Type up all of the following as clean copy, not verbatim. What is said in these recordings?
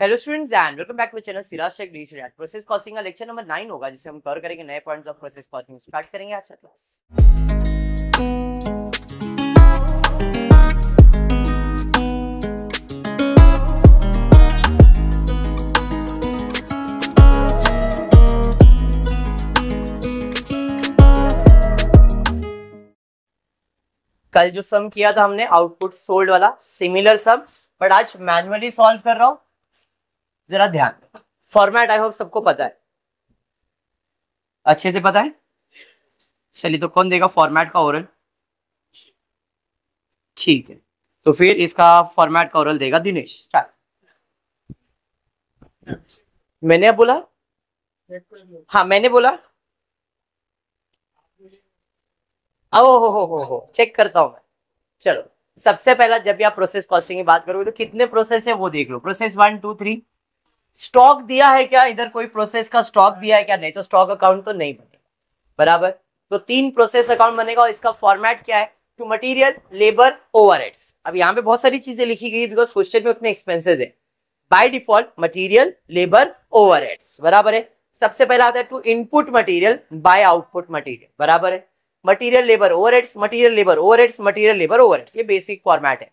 Hello students and welcome back to channel Siraj Shaikh digital react. Process costing का lecture number 9 होगा जिसे हम cover करेंगे नए points of process costing. Start करेंगे आज का क्लास। कल जो सम किया था हमने आउटपुट सोल्ड वाला सिमिलर सम, बट आज मैन्युअली सॉल्व कर रहा हूं। जरा ध्यान दो, फॉर्मेट आई होप सबको पता है, अच्छे से पता है। चलिए तो कौन देगा फॉर्मेट का ओरल? ठीक है, तो फिर इसका फॉर्मेट का ओरल देगा दिनेश। स्टार्ट। मैंने बोला, हाँ मैंने बोला, हो चेक करता हूं मैं। चलो सबसे पहला जब भी आप प्रोसेस कॉस्टिंग की बात करोगे तो कितने प्रोसेस है वो देख लो। प्रोसेस 1 2 3। स्टॉक दिया है क्या? इधर कोई प्रोसेस का स्टॉक दिया है क्या? नहीं, तो स्टॉक अकाउंट तो नहीं बनेगा, बराबर। तो 3 प्रोसेस अकाउंट बनेगा और इसका फॉर्मेट क्या है? To material, labour, overheads. अब यहाँ पे बहुत सारी चीजें लिखी गई बिकॉज क्वेश्चन में उतने एक्सपेंसेस है। By default material, labour, overheads, बराबर है। सबसे पहला आता है to input material by output material, बराबर है। Material labour overheads, material labour overheads, material labour overheads, ये बेसिक फॉर्मेट है।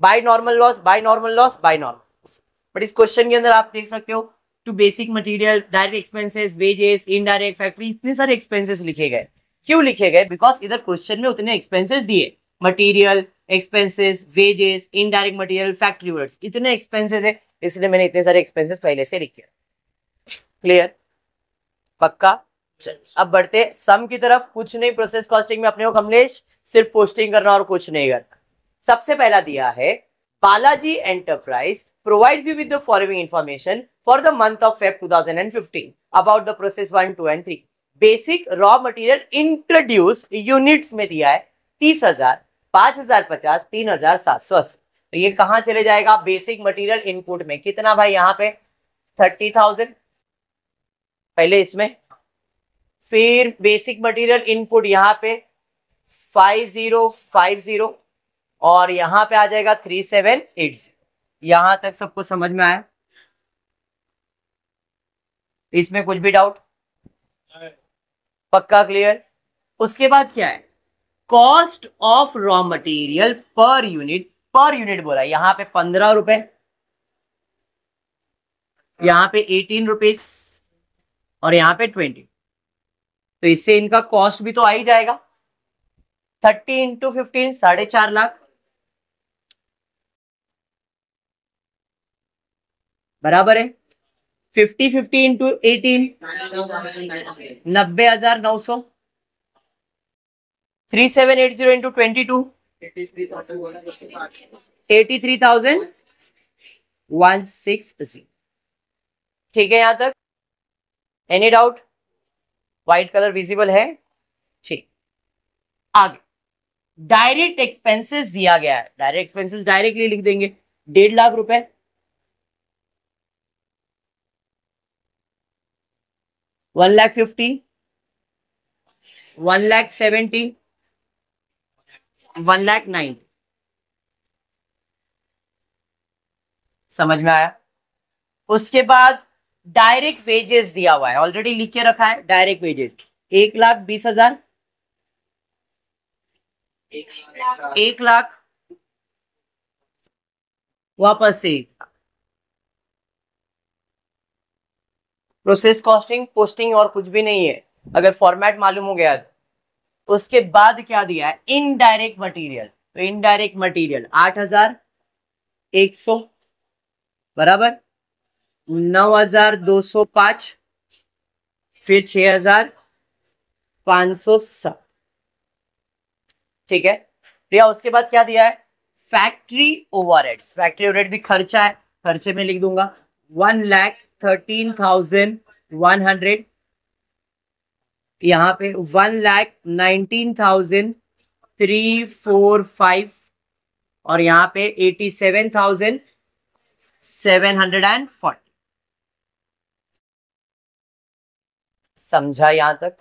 By normal loss, by normal loss, by normal loss. But इस क्वेश्चन के अंदर आप देख सकते हो to basic material, direct expenses, wages, indirect, factory, इतने सारे एक्सपेंसेस लिखे गए। क्यों लिखे गए? बिकॉज इधर क्वेश्चन में उतने एक्सपेंसेस दिए, material expenses, wages, indirect material, factory overheads, इतने एक्सपेंसेस है, इसलिए मैंने इतने सारे एक्सपेंसेस पहले से लिखे। क्लियर? पक्का? अब बढ़ते सम की तरफ। कुछ नहीं, प्रोसेस कॉस्टिंग में अपने को कमलेश सिर्फ पोस्टिंग करना और कुछ नहीं करना। सबसे पहला दिया है Balaji enterprise provides you with the following information for the month of Feb 2015 about the process 1 2 and 3। Basic raw material introduce units में दिया है 30,000, 5,050, 3,780। तो ये कहां चले जाएगा? बेसिक मटेरियल इनपुट में। कितना भाई? यहाँ पे 30,000 पहले इसमें, फिर बेसिक मटेरियल इनपुट यहाँ पे 5050 और यहाँ पे आ जाएगा 3780। यहां तक सबको समझ में आया? इसमें कुछ भी डाउट? पक्का क्लियर? उसके बाद क्या है? Cost of raw material per unit, per unit बोला, यहाँ पे 15 रुपए, यहाँ पे 18 रुपीज और यहाँ पे 20। तो इससे इनका कॉस्ट भी तो आ ही जाएगा। 30 इंटू 15 4.5 लाख, बराबर है। 50 इंटू 18 90,900। 3780 इंटू 22 83,160। ठीक है यहां तक? Any doubt? White colour visible है? ठीक। आगे डायरेक्ट एक्सपेंसेस दिया गया है। डायरेक्ट एक्सपेंसेस डायरेक्टली लिख देंगे 1.5 लाख रुपए, 1,50,000, 1,70,000, 1,90,000। समझ में आया? उसके बाद डायरेक्ट वेजेस दिया हुआ है, ऑलरेडी लिख के रखा है। डायरेक्ट वेजेस 1,20,000, 1 लाख, वापस से प्रोसेस कॉस्टिंग, पोस्टिंग और कुछ भी नहीं है अगर फॉर्मेट मालूम हो गया। उसके बाद क्या दिया है? Indirect material. तो इनडायरेक्ट मटेरियल 8,100, बराबर 9,205, फिर 6,507। ठीक है भैया। उसके बाद क्या दिया है? Factory overheads. फैक्ट्री ओवरहेड भी खर्चा है, खर्चे में लिख दूंगा 1,13,100, यहाँ पे 1,19,345 और यहाँ पे 87,740। समझा यहां तक?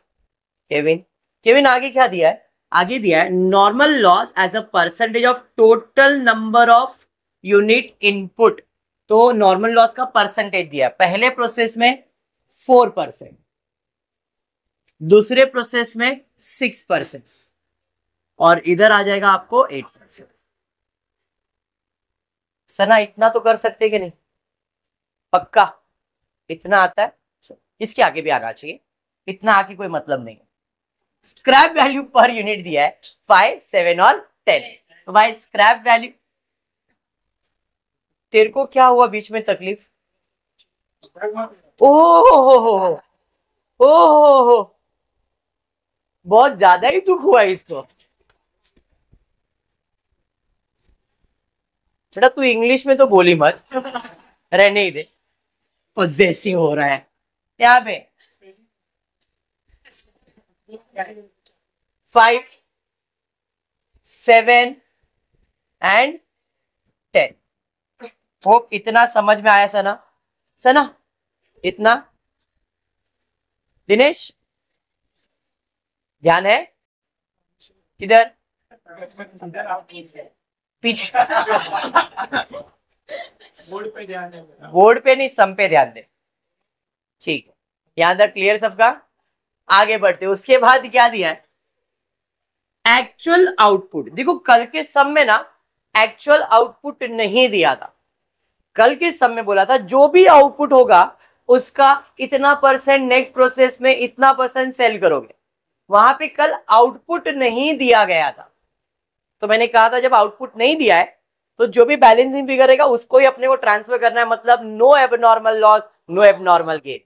केविन आगे क्या दिया है? आगे दिया है normal loss as a percentage of total number of unit input. तो नॉर्मल लॉस का परसेंटेज दिया है, पहले प्रोसेस में 4%, दूसरे प्रोसेस में 6%, और इधर आ जाएगा आपको 8%। सना इतना तो कर सकते कि नहीं? पक्का इतना आता है? इसके आगे भी आना चाहिए, इतना आके कोई मतलब नहीं है। स्क्रैप वैल्यू पर यूनिट दिया है 5, 7 और 10। तो भाई स्क्रैप वैल्यू, तेरे को क्या हुआ बीच में तकलीफ? ओहो ओहो, बहुत ज्यादा ही दुख हुआ इसको। बेटा तू इंग्लिश में तो बोली मत, रहने ही दे, पोजेसिव हो रहा है यहाँ पे। 5, 7 एंड 10। होप इतना समझ में आया सना? सना इतना? दिनेश ध्यान है? किधर? पीछे बोर्ड पे नहीं, सम पे ध्यान दे। ठीक है, यहां तक क्लियर सबका? आगे बढ़ते, उसके बाद क्या दिया है? Actual output. देखो कल के सम में ना एक्चुअल आउटपुट नहीं दिया था। कल के सम में बोला था जो भी आउटपुट होगा उसका इतना परसेंट नेक्स्ट प्रोसेस में इतना परसेंट सेल करोगे। वहां पे कल आउटपुट नहीं दिया गया था, तो मैंने कहा था जब आउटपुट नहीं दिया है तो जो भी बैलेंसिंग फिगर रहेगा उसको ही अपने को ट्रांसफर करना है, मतलब no abnormal loss, no abnormal gain.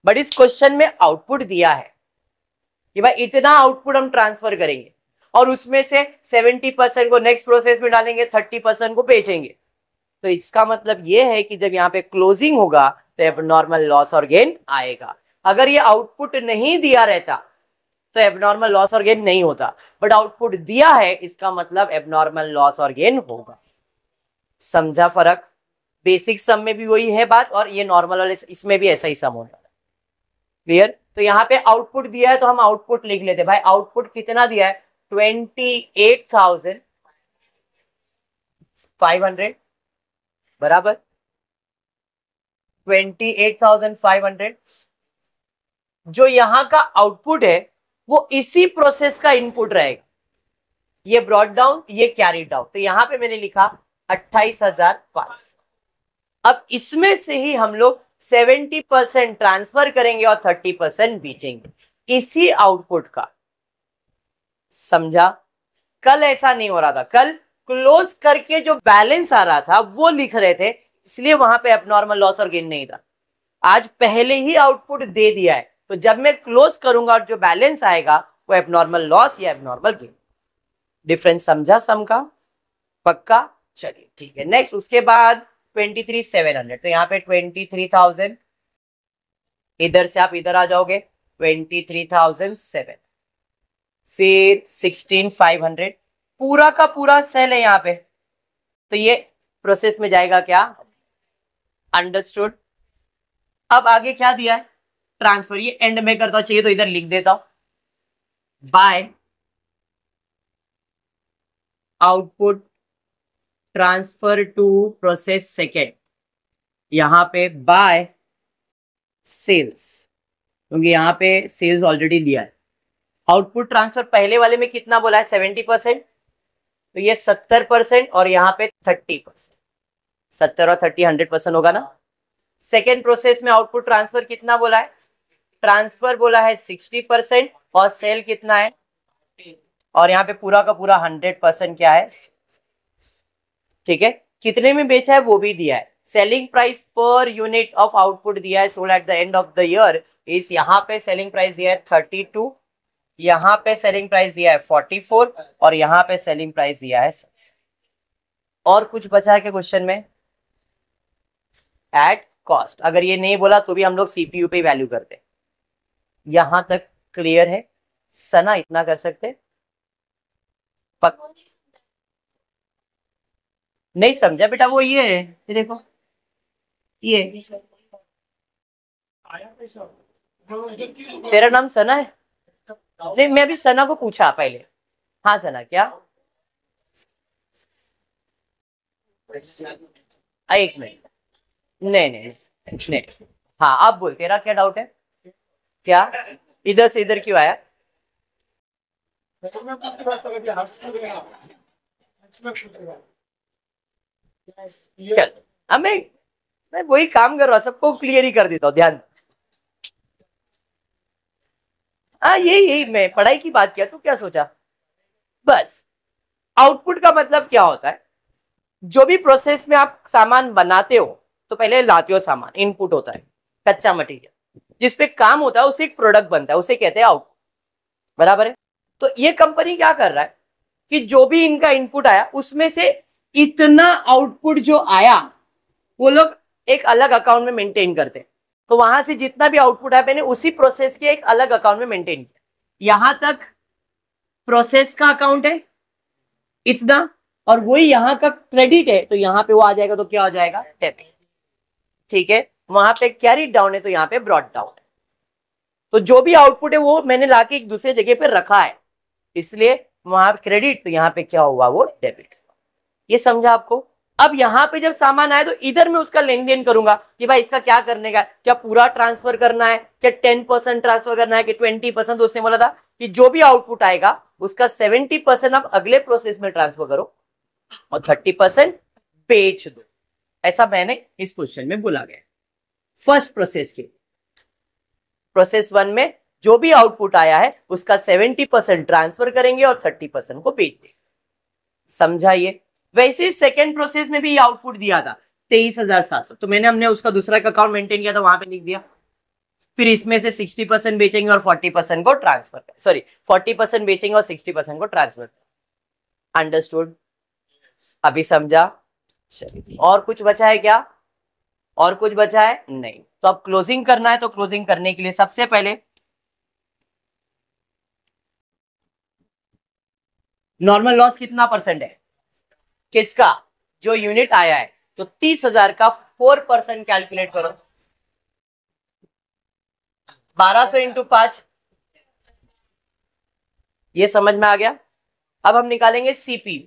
But इस क्वेश्चन में आउटपुट दिया है कि भाई इतना आउटपुट हम ट्रांसफर करेंगे और उसमें से 70% को नेक्स्ट प्रोसेस में डालेंगे, 30% को बेचेंगे। तो इसका मतलब ये है कि जब यहाँ पे क्लोजिंग होगा तो एबनॉर्मल लॉस और गेन आएगा। अगर ये आउटपुट नहीं दिया रहता तो एबनॉर्मल लॉस और गेन नहीं होता, बट आउटपुट दिया है इसका मतलब एबनॉर्मल लॉस और गेन होगा। समझा फर्क? बेसिक सम में भी वही है बात, और ये नॉर्मल वाले इसमें भी ऐसा ही सम होता है। क्लियर? तो यहाँ पे आउटपुट दिया है तो हम आउटपुट लिख लेते। भाई आउटपुट कितना दिया है? 28,500 बराबर 28,500। जो यहां का आउटपुट है वो इसी प्रोसेस का इनपुट रहेगा। ये ब्रॉट डाउन, ये कैरी डाउन, तो यहां पे मैंने लिखा 28,500। अब इसमें से ही हम लोग 70% ट्रांसफर करेंगे और 30% बेचेंगे इसी आउटपुट का। समझा? कल ऐसा नहीं हो रहा था, कल क्लोज करके जो बैलेंस आ रहा था वो लिख रहे थे, इसलिए वहां पे एबनॉर्मल लॉस और गेन नहीं था। आज पहले ही आउटपुट दे दिया है तो जब मैं क्लोज करूंगा और जो बैलेंस आएगा वो एबनॉर्मल लॉस या एबनॉर्मल गेन। डिफरेंस समझा सम का? पक्का? चलिए ठीक है। नेक्स्ट उसके बाद 23,700, तो यहाँ पे 23,000, इधर से आप इधर आ जाओगे 23,007, फिर 16,500, पूरा का पूरा सेल है यहाँ पे, तो ये प्रोसेस में जाएगा क्या? अंडरस्टूड। अब आगे क्या दिया है? ट्रांसफर। ये एंड में करता हूं, चाहिए तो इधर लिख देता हूं, by output transfer to process second, यहां पे बाय सेल्स, क्योंकि यहां पे सेल्स ऑलरेडी दिया है। आउटपुट ट्रांसफर पहले वाले में कितना बोला है? 70%, तो ये 70% और यहाँ पे 30%, 70 और 30 100% होगा ना। सेकेंड प्रोसेस में आउटपुट ट्रांसफर कितना बोला है? ट्रांसफर बोला है 60% और सेल कितना है? और यहाँ पे पूरा का पूरा 100% क्या है? ठीक है। कितने में बेचा है वो भी दिया है। Selling price per unit of output दिया है sold at the end of the year, इस यहाँ पे सेलिंग प्राइस दिया है 32, यहाँ पे सेलिंग प्राइस दिया है 44 और यहाँ पे सेलिंग प्राइस दिया है। और कुछ बचा है क्या क्वेश्चन में? At cost. अगर ये नहीं बोला तो भी हम लोग सीपीयू पे वैल्यू करते। यहां तक क्लियर है? सना इतना कर सकते? नहीं समझा बेटा, वो ये है, ये देखो ये तेरा नाम सना है? नहीं मैं अभी सना को पूछा पहले। हाँ सना क्या? एक मिनट, नहीं नहीं नहीं, हाँ आप बोल, तेरा क्या डाउट है? क्या इधर से इधर क्यों आया? चल, अब मैं वही काम कर रहा हूँ, सबको क्लियर ही कर देता हूँ, ध्यान। हाँ यही यही मैं पढ़ाई की बात किया, तू क्या सोचा? बस आउटपुट का मतलब क्या होता है? जो भी प्रोसेस में आप सामान बनाते हो तो पहले लाते हो सामान, इनपुट होता है कच्चा मटेरियल, जिसपे काम होता है, उसे एक प्रोडक्ट बनता है, उसे कहते हैं आउटपुट। बराबर है? तो ये कंपनी क्या कर रहा है कि जो भी इनका इनपुट आया उसमें से इतना आउटपुट जो आया वो लोग एक अलग अकाउंट में मेंटेन करते हैं। तो वहां से जितना भी आउटपुट आया मैंने उसी प्रोसेस के एक अलग अकाउंट में मेंटेन किया। यहां तक प्रोसेस का अकाउंट है इतना, और वही यहाँ का क्रेडिट है, तो यहाँ पे वो आ जाएगा, तो क्या हो जाएगा? डेबिट। ठीक है, वहां पे कैरी डाउन है तो यहाँ पे ब्रॉट डाउन है। तो जो भी आउटपुट है वो मैंने लाके एक दूसरे जगह पे रखा है, इसलिए वहां क्रेडिट, तो यहाँ पे क्या हुआ? वो डेबिट। ये समझा आपको? अब यहाँ पे जब सामान आया तो इधर मैं उसका लेन देन करूंगा कि भाई इसका क्या करने का, क्या पूरा ट्रांसफर करना है, क्या 10% ट्रांसफर करना है कि 20%। तो उसने बोला था कि जो भी आउटपुट आएगा उसका 70% आप अगले प्रोसेस में ट्रांसफर करो और 30% बेच दो। ऐसा मैंने इस क्वेश्चन में बोला गया। फर्स्ट प्रोसेस के प्रोसेस 1 में जो भी आउटपुट आया है उसका 70% ट्रांसफर करेंगे और 30% को बेच देंगे। समझाइए? वैसे सेकेंड प्रोसेस में भी आउटपुट दिया था 23,700, तो हमने उसका दूसरा अकाउंट मेंटेन किया था, वहां पे लिख दिया। फिर इसमें से 60% बेचेंगे और 40% को ट्रांसफर, सॉरी 40% बेचेंगे और 60% को ट्रांसफर। अंडरस्टूड? अभी समझा? चलिए, और कुछ बचा है क्या? और कुछ बचा है? नहीं। तो अब क्लोजिंग करना है, तो क्लोजिंग करने के लिए सबसे पहले नॉर्मल लॉस कितना परसेंट है? किसका? जो यूनिट आया है, तो 30,000 का 4% कैलकुलेट करो। 1200 इंटू 5, ये समझ में आ गया? अब हम निकालेंगे सीपी,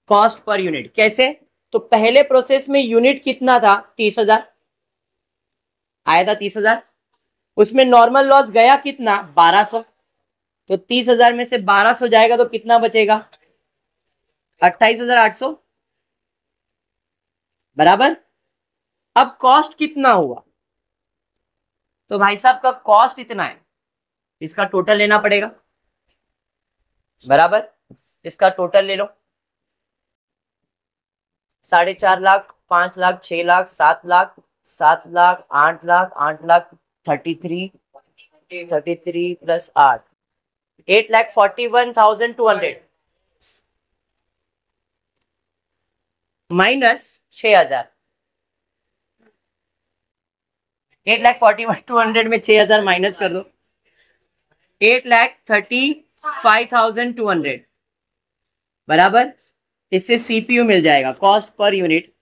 कॉस्ट पर यूनिट। कैसे? तो पहले प्रोसेस में यूनिट कितना था? 30,000 आया था, 30,000। उसमें नॉर्मल लॉस गया कितना? 1200। तो 30,000 में से 1200 जाएगा तो कितना बचेगा? 28,800। बराबर? अब कॉस्ट कितना हुआ? तो भाई साहब का कॉस्ट इतना है, इसका टोटल लेना पड़ेगा। बराबर? इसका टोटल ले लो। 4.5 लाख, 5 लाख, 6 लाख, 7 लाख, 7 लाख, 8 लाख, 8 लाख, 33 प्लस 8, 8,41,200 माइनस 6,000। 8,41,200 में 6,000 माइनस कर दो, 8,35,200। बराबर? इससे सीपीयू मिल जाएगा, cost per unit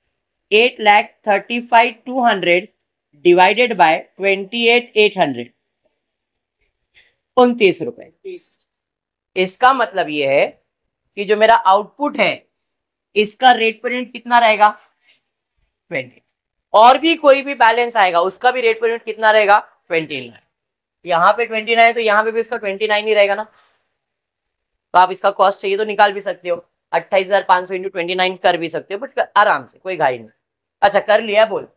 8,35,200 divided by 28,800, 29 रुपए। इसका मतलब ये है कि जो मेरा आउटपुट है इसका रेट पर यूनिट कितना रहेगा? 20। और भी कोई भी बैलेंस आएगा उसका भी रेट पर यूनिट कितना रहेगा? 29। यहाँ पे 29 है तो यहाँ पे भी इसका 29 ही रहेगा ना। तो आप इसका कॉस्ट चाहिए तो निकाल भी सकते हो, 28,500 इंटू 29 कर भी सकते हो, बट आराम से, कोई घाई नहीं। अच्छा कर लिया? बोल।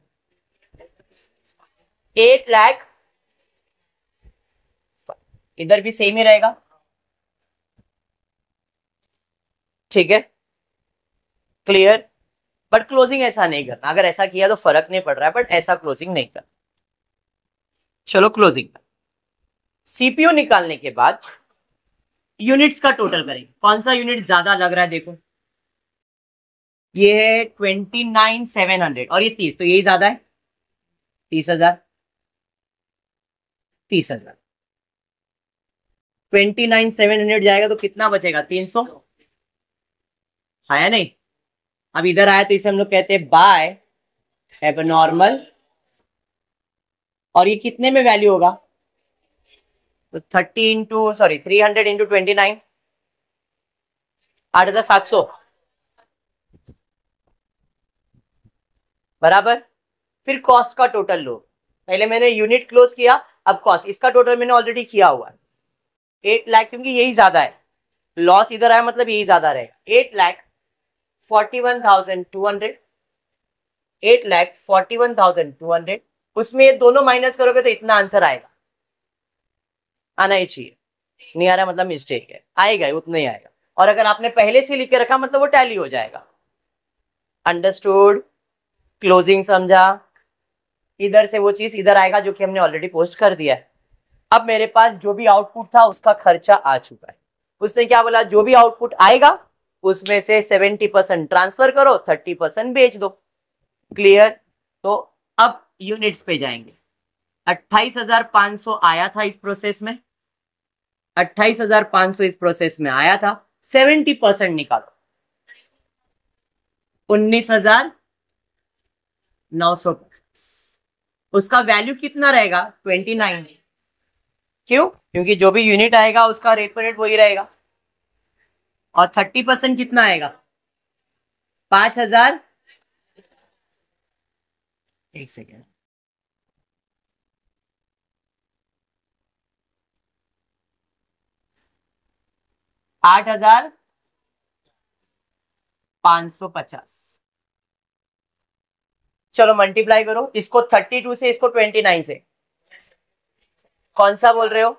8 लाख, इधर भी सेम ही रहेगा। ठीक है, क्लियर? बट क्लोजिंग ऐसा नहीं करना, अगर ऐसा किया तो फर्क नहीं पड़ रहा है, बट ऐसा क्लोजिंग नहीं करना। चलो क्लोजिंग। सीपीयू निकालने के बाद यूनिट्स का टोटल करेंगे, कौन सा यूनिट ज्यादा लग रहा है? देखो ये है 29,700 और ये 30, तो यही ज्यादा है। 30,000, 30,000, 29,700 जाएगा तो कितना बचेगा? 300। आया नहीं? अब इधर आया तो इसे हम लोग कहते हैं बाय एबनॉर्मल, और ये कितने में वैल्यू होगा? तो 30 इंटू, सॉरी 300 इंटू 29, 8,700। बराबर। फिर कॉस्ट का टोटल लो, पहले मैंने यूनिट क्लोज किया, अब कॉस्ट, इसका टोटल मैंने ऑलरेडी किया हुआ है 8 लाख, क्योंकि यही ज्यादा है, लॉस इधर आया मतलब यही ज्यादा रहेगा। 8,41,200, 8,41,200, उसमें ये दोनों माइनस करोगे तो इतना आंसर आएगा, आना ही चाहिए, नहीं आ रहा मतलब मिस्टेक है, आएगा उतना ही आएगा। और अगर आपने पहले से लिख के रखा मतलब वो टैली हो जाएगा। अंडरस्टूड, क्लोजिंग समझा, इधर से वो चीज इधर आएगा जो कि हमने ऑलरेडी पोस्ट कर दिया है। अब मेरे पास जो भी आउटपुट था उसका खर्चा आ चुका है, उसने क्या बोला, जो भी आउटपुट आएगा उसमें से 70% ट्रांसफर करो, 30% बेच दो। क्लियर। तो अब यूनिट्स पे जाएंगे। 28,500 आया था इस प्रोसेस में, 28,500 इस प्रोसेस में आया था, 70% निकालो, 19,900, उसका वैल्यू कितना रहेगा, 29। क्यों, क्योंकि जो भी यूनिट आएगा उसका रेट पर रेट वही रहेगा। और 30% कितना आएगा, 5,000, एक सेकेंड, 8,550। चलो मल्टीप्लाई करो इसको 32 से, इसको 29 से, कौन सा बोल रहे हो,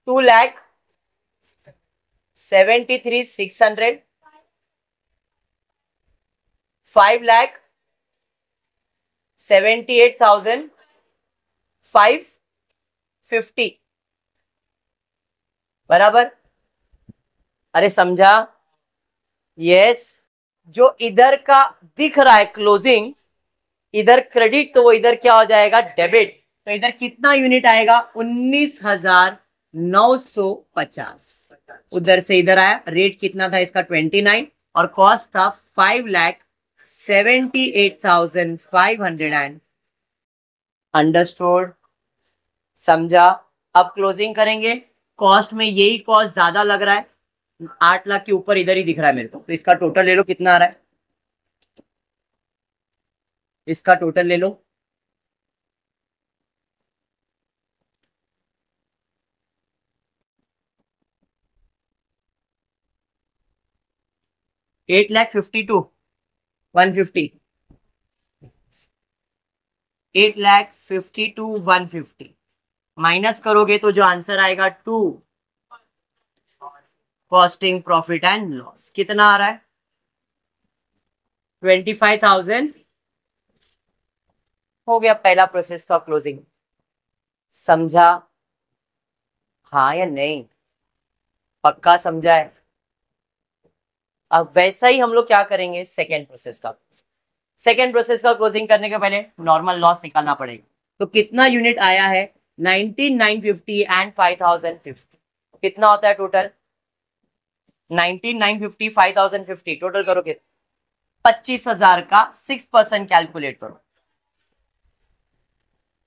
2,73,600, 5,78,550, बराबर। अरे समझा, यस। जो इधर का दिख रहा है क्लोजिंग, इधर क्रेडिट, तो वो इधर क्या हो जाएगा, डेबिट। तो इधर कितना यूनिट आएगा, 19,950। उधर से इधर आया, रेट कितना था इसका, 29, और कॉस्ट था 5,78,500। अंडरस्टूड, समझा। अब क्लोजिंग करेंगे, कॉस्ट में यही कॉस्ट ज्यादा लग रहा है, 8 लाख के ऊपर इधर ही दिख रहा है मेरे को, तो इसका टोटल ले लो, कितना आ रहा है, इसका टोटल ले लो, $8,52,150, 8,52,150 माइनस करोगे तो जो आंसर आएगा 2, कॉस्टिंग प्रॉफिट एंड लॉस कितना आ रहा है, 25,000। हो गया पहला प्रोसेस का क्लोजिंग, समझा, हाँ या नहीं, पक्का समझा है। अब वैसा ही हम लोग क्या करेंगे, सेकेंड प्रोसेस का, सेकेंड प्रोसेस का क्लोजिंग करने के पहले नॉर्मल लॉस निकालना पड़ेगा। तो कितना यूनिट आया है, 19,950 एंड 5,050, कितना होता है टोटल, 19,950 5,050, टोटल करो कितना, 25,000 का 6% कैलकुलेट करो,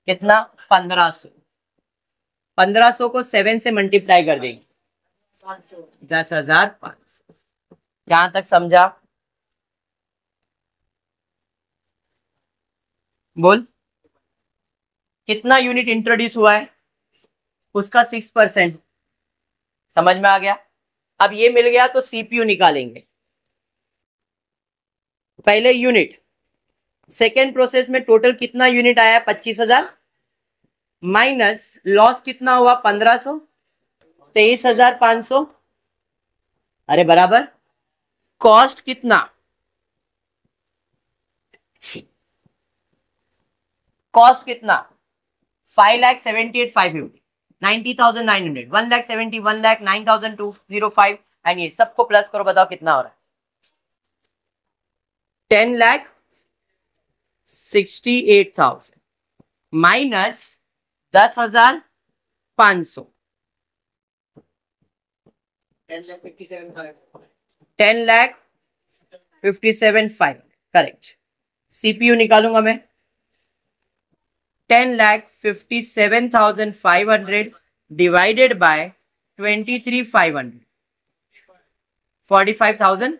कितना, 1,500, 1,500 को 7 से मल्टीप्लाई कर देंगे, 10,500। यहां तक समझा, बोल, कितना यूनिट इंट्रोड्यूस हुआ है, उसका 6%, समझ में आ गया। अब ये मिल गया तो सीपीयू निकालेंगे, पहले यूनिट, सेकेंड प्रोसेस में टोटल कितना यूनिट आया, 25,000, माइनस लॉस कितना हुआ, 1,500, 23,500, अरे बराबर, कॉस्ट कितना, कॉस्ट कितना, 5,78,550, 90,900, 1,70,000, 1,09,205, एंड ये सबको प्लस करो, बताओ कितना हो रहा है, 10,68,000 माइनस 10,500, 10,57,500, करेक्ट। सीपीयू निकालूंगा मैं, 10,57,500 divided by 23,500, 45,000,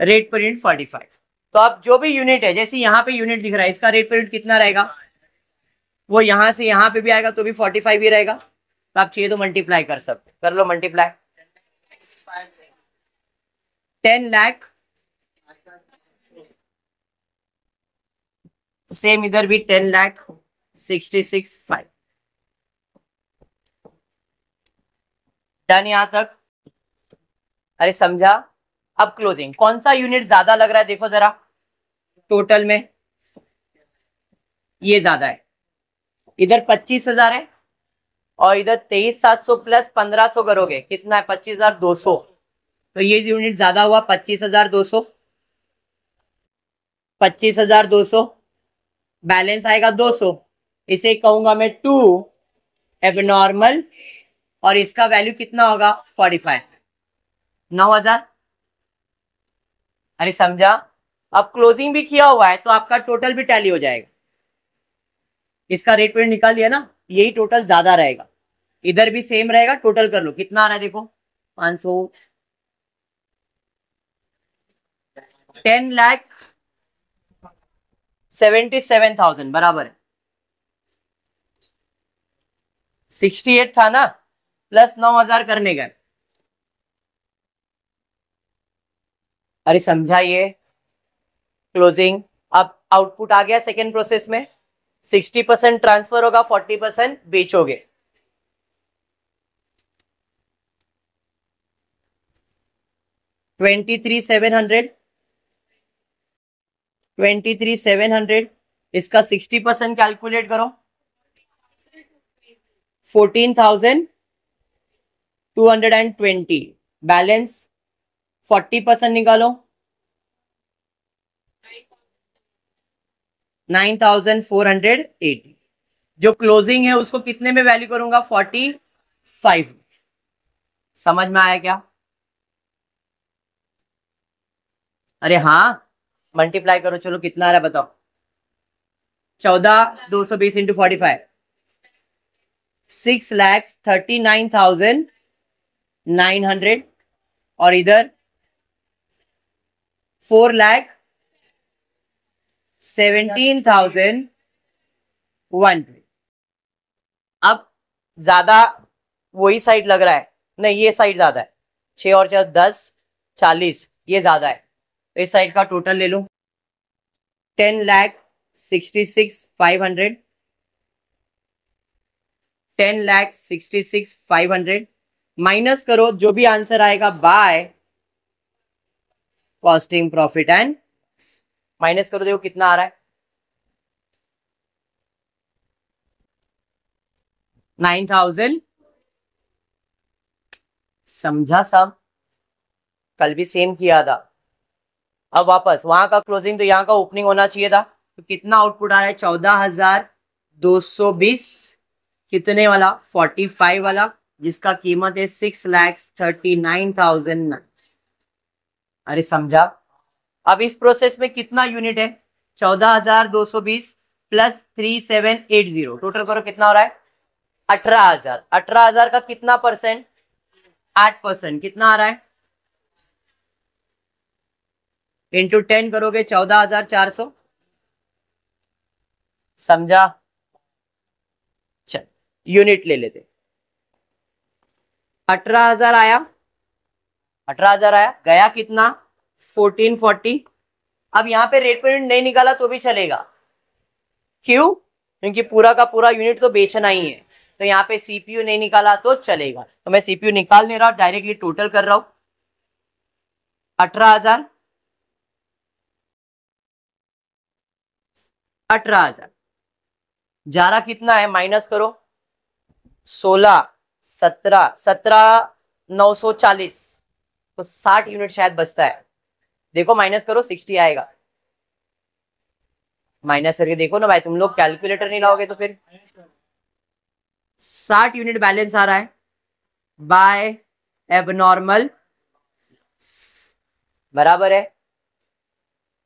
rate per unit 45। तो अब जो भी यूनिट है, जैसे यहाँ पे यूनिट दिख रहा है, इसका रेट पर यूनिट कितना रहेगा, वो यहां से यहां पे भी आएगा तो भी 45 ही रहेगा। तो आप चाहिए तो मल्टीप्लाई कर सकते, कर लो मल्टीप्लाई। 10 लाख, सेम इधर भी 10 लाख 66,500। डन यहां तक? अरे समझा? अब क्लोजिंग, कौन सा यूनिट ज्यादा लग रहा है देखो जरा, टोटल में ये ज्यादा है, इधर 25,000 है और इधर 23,700 प्लस 1,500 करोगे कितना है, 25,200। तो ये यूनिट ज्यादा हुआ, 25,200, 25,200, बैलेंस आएगा 200, इसे कहूंगा मैं 2 एबनॉर्मल, और इसका वैल्यू कितना होगा 45, 9,000। अरे समझा? अब क्लोजिंग भी किया हुआ है तो आपका टोटल भी टैली हो जाएगा, इसका रेट पे निकाल लिया ना, यही टोटल ज्यादा रहेगा, इधर भी सेम रहेगा, टोटल कर लो कितना आ रहा है देखो, 500, 10,77,000 बराबर है, 68 था ना, प्लस 9,000 करने गए। अरे समझा ये क्लोजिंग? अब आउटपुट आ गया सेकेंड प्रोसेस में, 60% ट्रांसफर होगा, 40% बेचोगे। ट्वेंटी थ्री सेवन हंड्रेड, इसका 60% कैलकुलेट करो, 14,220, बैलेंस 40% निकालो, 9,480। जो क्लोजिंग है उसको कितने में वैल्यू करूंगा, 45। समझ में आया क्या? अरे हाँ, मल्टीप्लाई करो, चलो कितना आ रहा है बताओ, 14,220 इंटू 45, 6,39,900, और इधर 4,17,100। अब ज्यादा वही साइड लग रहा है, नहीं ये साइड ज्यादा है, 6 और 4 10, 40, ये ज्यादा है, तो इस साइड का टोटल ले लो, 10,66,500, 10,66,500 माइनस करो, जो भी आंसर आएगा by costing profit and minus करो, देखो कितना आ रहा है, 9,000। समझा सब? कल भी सेम किया था, अब वापस वहां का क्लोजिंग तो यहाँ का ओपनिंग होना चाहिए था, तो कितना आउटपुट आ रहा है, 14,220, कितने वाला, 45 वाला, जिसका कीमत है 6,39,000। अरे समझा? अब इस प्रोसेस में कितना यूनिट है, 14,220 प्लस 3,780, टोटल करो कितना हो रहा है, 18,000। 18,000 का कितना परसेंट, 8%, कितना आ रहा है, इंटू 10 करोगे 14,400। समझा? चल यूनिट ले लेते, 18,000 आया, 18,000 आया, गया कितना, 1440। अब यहाँ पे रेट पर यूनिट नहीं निकाला तो भी चलेगा, क्यों, क्योंकि पूरा का पूरा यूनिट तो बेचना ही है, तो यहाँ पे सीपीयू नहीं निकाला तो चलेगा, तो मैं सीपीयू निकाल नहीं रहा, डायरेक्टली टोटल कर रहा हूं, 18,000, 18,000 जा रहा कितना है, माइनस करो, 16, 17, 17,940, तो 60 यूनिट शायद बचता है, देखो माइनस करो 60 आएगा, माइनस करके देखो ना भाई, तुम लोग कैलकुलेटर नहीं लाओगे तो फिर 60 यूनिट बैलेंस आ रहा है बाय एबनॉर्मल, बराबर है।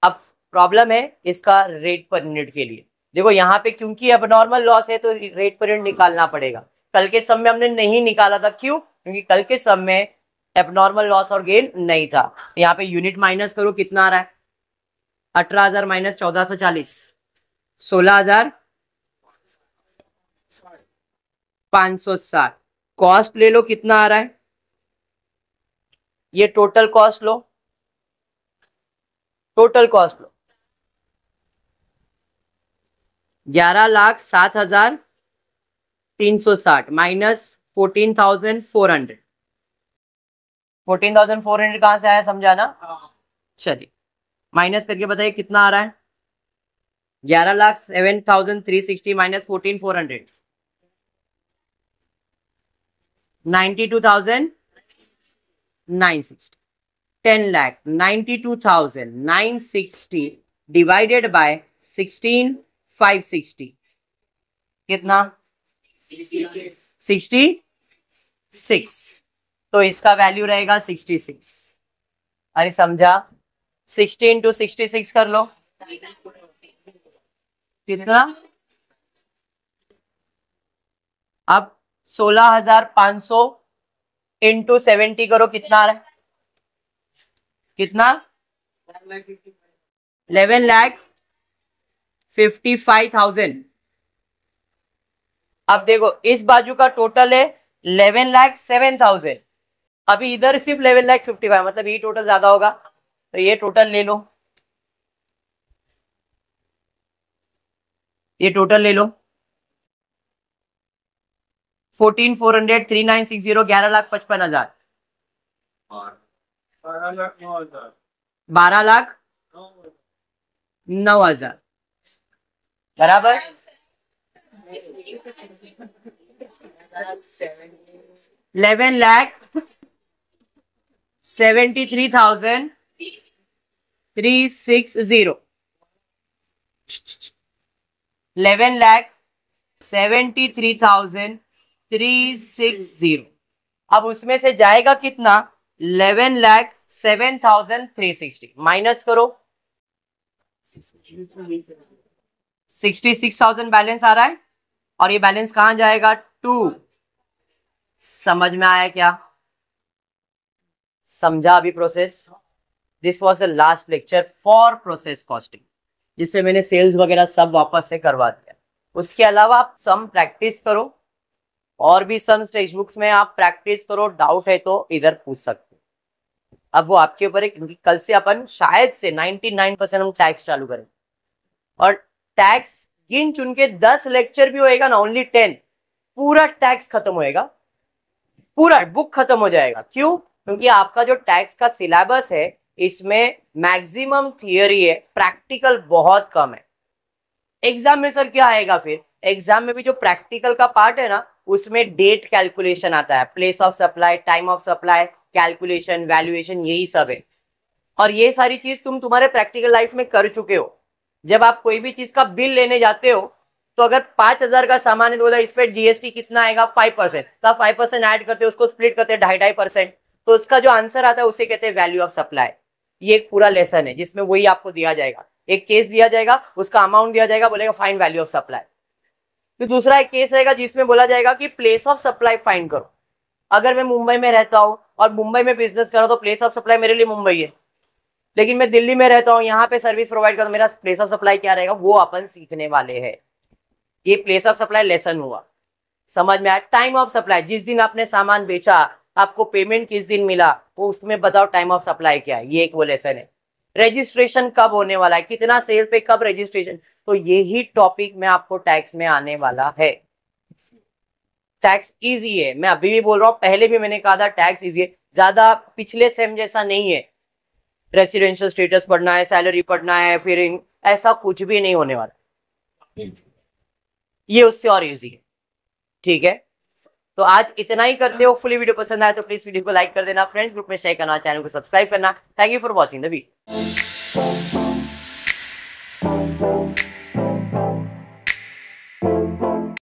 अब प्रॉब्लम है इसका रेट पर यूनिट के लिए, देखो यहाँ पे क्योंकि एबनॉर्मल लॉस है तो रेट पर यूनिट निकालना पड़ेगा, कल के सम में हमने नहीं निकाला था, क्यों, क्योंकि कल के सम में एबनॉर्मल लॉस और गेन नहीं था। यहाँ पे यूनिट माइनस करो, कितना आ रहा है? 18,000 माइनस 1440, 16,560। कॉस्ट ले लो, कितना आ रहा है? ये total cost low, total cost low, 11,07,360 minus 14,400। 14,400 कहां से आया, समझाना? चलिए माइनस करके बताइए कितना आ रहा है? 11,07,360 माइनस 14,400, 92,960। 10,92,960 डिवाइडेड बाय 16,560, कितना? 66। तो इसका वैल्यू रहेगा 66। अरे समझा? 60 इंटू 66 कर लो, कितना? अब 16,500 इंटू 70 करो, कितना आ रहा है? कितना? 11,55,000। अब देखो इस बाजू का टोटल है 11,07,000। अभी इधर सिर्फ 11,55,000, मतलब ये टोटल ज्यादा होगा, तो ये टोटल ले लो, ये टोटल ले लो। 14,400, 3,960, 11,55,000, 12,09,000 बराबर। 11,73,360, 11,73,360। अब उसमें से जाएगा कितना? 11,07,360 माइनस करो, 66,000 बैलेंस आ रहा है, और ये बैलेंस कहां जाएगा? 2। समझ में आया क्या? समझा अभी process? This was the last lecture for process costing, जिससे मैंने सेल्स वगैरह सब वापस से करवा दिया। उसके अलावा आप सम प्रैक्टिस करो, और भी सम टेक्स्ट बुक्स में आप प्रैक्टिस करो, डाउट है तो इधर पूछ सकते हो। अब वो आपके ऊपर है, क्योंकि कल से अपन शायद से 99% हम टैक्स चालू करें, और टैक्स गिन चुन के 10 लेक्चर भी होएगा ना, ओनली 10, पूरा टैक्स खत्म होएगा, पूरा बुक खत्म हो जाएगा। क्यों? क्योंकि आपका जो टैक्स का सिलेबस है इसमें मैक्सिमम थियरी है, प्रैक्टिकल बहुत कम है। एग्जाम में सर क्या आएगा? फिर एग्जाम में भी जो प्रैक्टिकल का पार्ट है ना, उसमें डेट कैलकुलेशन आता है, place of supply, time of supply, calculation, valuation, यही सब है। और ये सारी चीज तुम तुम्हारे प्रैक्टिकल लाइफ में कर चुके हो। जब आप कोई भी चीज का बिल लेने जाते हो, तो अगर 5,000 का सामान है तो बोला इस पे जीएसटी कितना आएगा? 5%। तो आप 5% ऐड करते हो, उसको स्प्लिट करते हैं 2.5%, तो उसका जो आंसर आता है उसे कहते हैं वैल्यू ऑफ सप्लाई। ये एक पूरा लेसन है जिसमें वही आपको दिया जाएगा, एक केस दिया जाएगा, उसका अमाउंट दिया जाएगा, बोलेगा फाइंड वैल्यू ऑफ सप्लाई। तो दूसरा एक केस रहेगा जिसमें बोला जाएगा कि प्लेस ऑफ सप्लाई फाइंड करो। अगर मैं मुंबई में रहता हूं और मुंबई में बिजनेस कर रहा हूं, तो प्लेस ऑफ सप्लाई मेरे लिए मुंबई है। लेकिन मैं दिल्ली में रहता हूं, यहाँ पे सर्विस प्रोवाइड करता हूं, मेरा प्लेस ऑफ सप्लाई क्या रहेगा, वो अपन सीखने वाले हैं। ये प्लेस ऑफ सप्लाई लेसन हुआ, समझ में आया? टाइम ऑफ सप्लाई, जिस दिन आपने सामान बेचा, आपको पेमेंट किस दिन मिला, वो उसमें बताओ टाइम ऑफ सप्लाई क्या है, ये एक वो लेसन है। रजिस्ट्रेशन कब होने वाला है, कितना सेल पे कब रजिस्ट्रेशन, तो यही टॉपिक में आपको टैक्स में आने वाला है। टैक्स इजी है, मैं अभी भी बोल रहा हूं, पहले भी मैंने कहा था टैक्स इजी है, ज्यादा पिछले सेम जैसा नहीं है। रेसिडेंशियल स्टेटस पढ़ना है, सैलरी पढ़ना है, फिर ऐसा कुछ भी नहीं होने वाला, ये उससे और इजी है। ठीक है, तो आज इतना ही करते हो। फुली वीडियो पसंद आए तो प्लीज वीडियो को लाइक कर देना, फ्रेंड्स ग्रुप में शेयर करना, चैनल को सब्सक्राइब करना। Thank you for watching the video.